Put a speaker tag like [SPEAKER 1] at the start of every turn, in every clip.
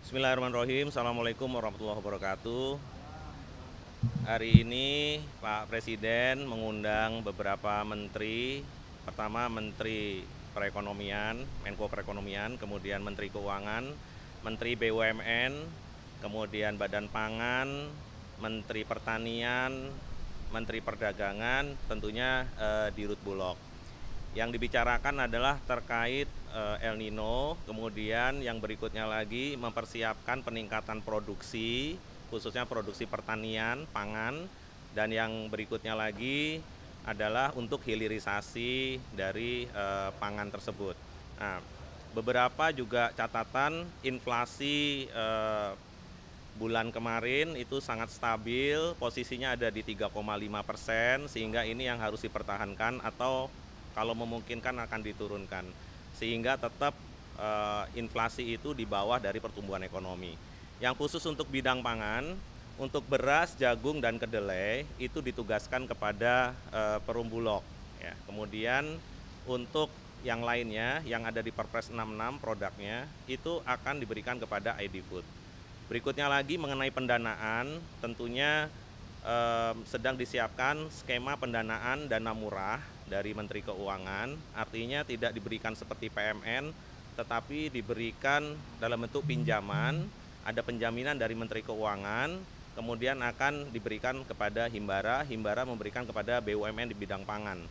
[SPEAKER 1] Bismillahirrahmanirrahim. Assalamualaikum warahmatullahi wabarakatuh. Hari ini Pak Presiden mengundang beberapa menteri. Pertama Menteri Perekonomian, Menko Perekonomian, kemudian Menteri Keuangan, Menteri BUMN, kemudian Badan Pangan, Menteri Pertanian, Menteri Perdagangan, tentunya Dirut Bulog. Yang dibicarakan adalah terkait El Nino, kemudian yang berikutnya lagi mempersiapkan peningkatan produksi, khususnya produksi pertanian, pangan, dan yang berikutnya lagi adalah untuk hilirisasi dari pangan tersebut. Nah, beberapa juga catatan inflasi bulan kemarin itu sangat stabil, posisinya ada di 3,5%, sehingga ini yang harus dipertahankan atau kalau memungkinkan akan diturunkan, sehingga tetap inflasi itu di bawah dari pertumbuhan ekonomi. Yang khusus untuk bidang pangan, untuk beras, jagung, dan kedelai itu ditugaskan kepada Perum Bulog. Ya. Kemudian untuk yang lainnya yang ada di Perpres 66 produknya itu akan diberikan kepada ID Food. Berikutnya lagi mengenai pendanaan, tentunya sedang disiapkan skema pendanaan dana murah dari Menteri Keuangan, artinya tidak diberikan seperti PMN, tetapi diberikan dalam bentuk pinjaman, ada penjaminan dari Menteri Keuangan, kemudian akan diberikan kepada Himbara, Himbara memberikan kepada BUMN di bidang pangan.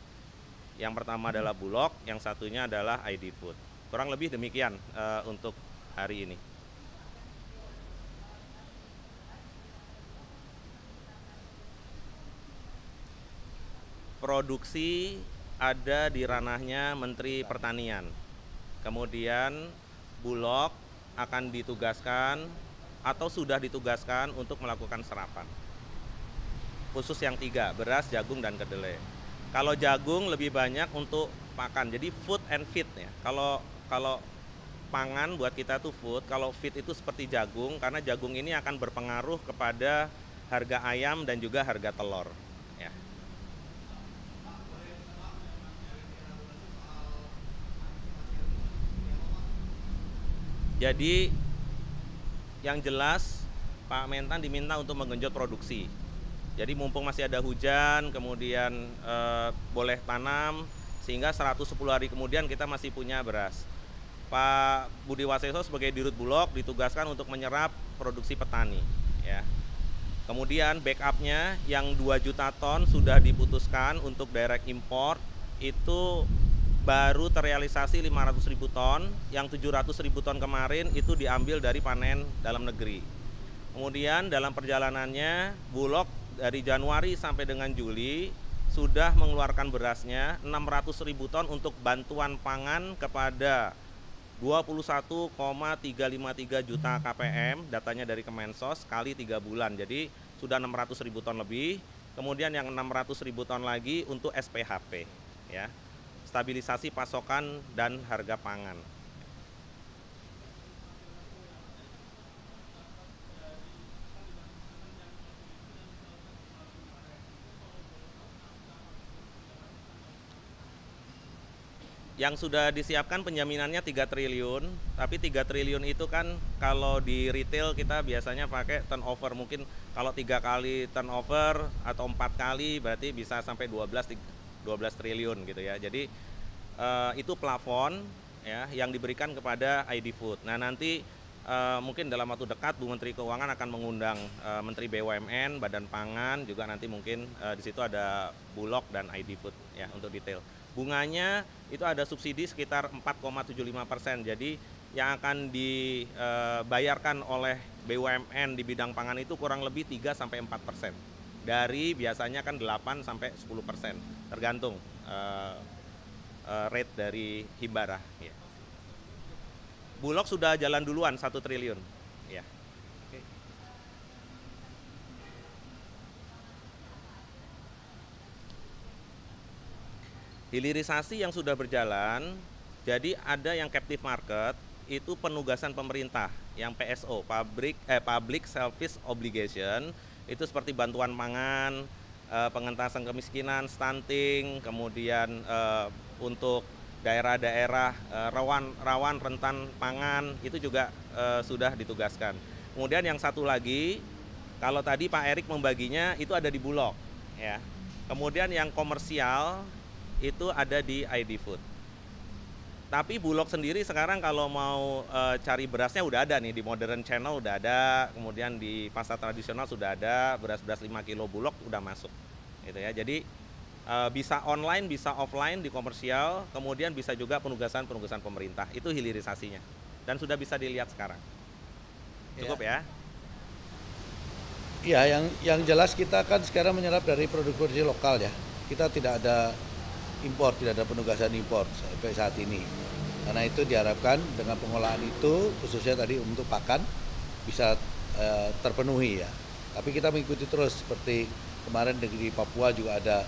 [SPEAKER 1] Yang pertama adalah Bulog, yang satunya adalah ID Food. Kurang lebih demikian untuk hari ini. Produksi ada di ranahnya Menteri Pertanian. Kemudian Bulog akan ditugaskan atau sudah ditugaskan untuk melakukan serapan. Khusus yang 3, beras, jagung, dan kedelai. Kalau jagung lebih banyak untuk pakan, jadi food and feed ya. Kalau pangan buat kita tuh food, kalau feed itu seperti jagung, karena jagung ini akan berpengaruh kepada harga ayam dan juga harga telur. Ya. Jadi yang jelas Pak Mentan diminta untuk menggenjot produksi. Jadi mumpung masih ada hujan, kemudian boleh tanam, sehingga 110 hari kemudian kita masih punya beras. Pak Budi Waseso sebagai Dirut Bulog ditugaskan untuk menyerap produksi petani. Ya. Kemudian backupnya yang 2 juta ton sudah diputuskan untuk direct import, itu baru terrealisasi 500.000 ton, yang 700.000 ton kemarin itu diambil dari panen dalam negeri. Kemudian dalam perjalanannya Bulog dari Januari sampai dengan Juli sudah mengeluarkan berasnya 600.000 ton untuk bantuan pangan kepada 21,353 juta KPM, datanya dari Kemensos, kali 3 bulan, jadi sudah 600.000 ton lebih. Kemudian yang 600.000 ton lagi untuk SPHP, ya, stabilisasi pasokan dan harga pangan. Yang sudah disiapkan penjaminannya 3 triliun, tapi 3 triliun itu kan kalau di retail kita biasanya pakai turnover, mungkin kalau 3 kali turnover atau 4 kali berarti bisa sampai 12 triliun gitu ya. Jadi itu plafon ya yang diberikan kepada ID Food. Nah, nanti mungkin dalam waktu dekat Bu Menteri Keuangan akan mengundang Menteri BUMN, Badan Pangan, juga nanti mungkin di situ ada Bulog dan ID Food ya untuk detail. Bunganya itu ada subsidi sekitar 4,75%. Jadi yang akan dibayarkan oleh BUMN di bidang pangan itu kurang lebih 3-4%. Dari biasanya kan 8-10%, tergantung rate dari Himbara. Ya. Bulog sudah jalan duluan 1 triliun. Ya. Oke. Hilirisasi yang sudah berjalan, jadi ada yang captive market, itu penugasan pemerintah, yang PSO, Public Service Obligation, itu seperti bantuan pangan, pengentasan kemiskinan, stunting, kemudian untuk daerah-daerah rawan rentan pangan itu juga sudah ditugaskan. Kemudian yang satu lagi, kalau tadi Pak Erik membaginya itu ada di Bulog, ya. Kemudian yang komersial itu ada di ID Food. Tapi Bulog sendiri sekarang kalau mau cari berasnya udah ada nih, di Modern Channel udah ada, kemudian di pasar tradisional sudah ada, beras-beras 5 kilo Bulog udah masuk. Gitu ya. Jadi bisa online, bisa offline di komersial, kemudian bisa juga penugasan pemerintah. Itu hilirisasinya. Dan sudah bisa dilihat sekarang. Cukup ya?
[SPEAKER 2] Iya, yang jelas kita kan sekarang menyerap dari produksi lokal ya. Kita tidak ada impor, tidak ada penugasan impor sampai saat ini. Karena itu diharapkan dengan pengolahan itu, khususnya tadi untuk pakan, bisa terpenuhi ya. Tapi kita mengikuti terus, seperti kemarin di Papua juga ada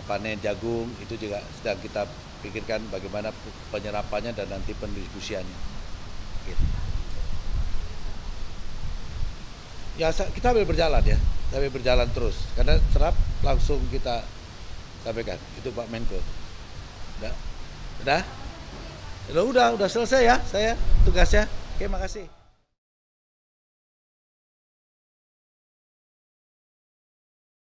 [SPEAKER 2] panen jagung, itu juga sedang kita pikirkan bagaimana penyerapannya dan nanti pendistribusiannya. Gitu. Ya kita sambil berjalan ya, sambil berjalan terus. Karena serap langsung kita sampaikan, itu Pak Menko. Udah selesai ya saya tugasnya. Oke, makasih.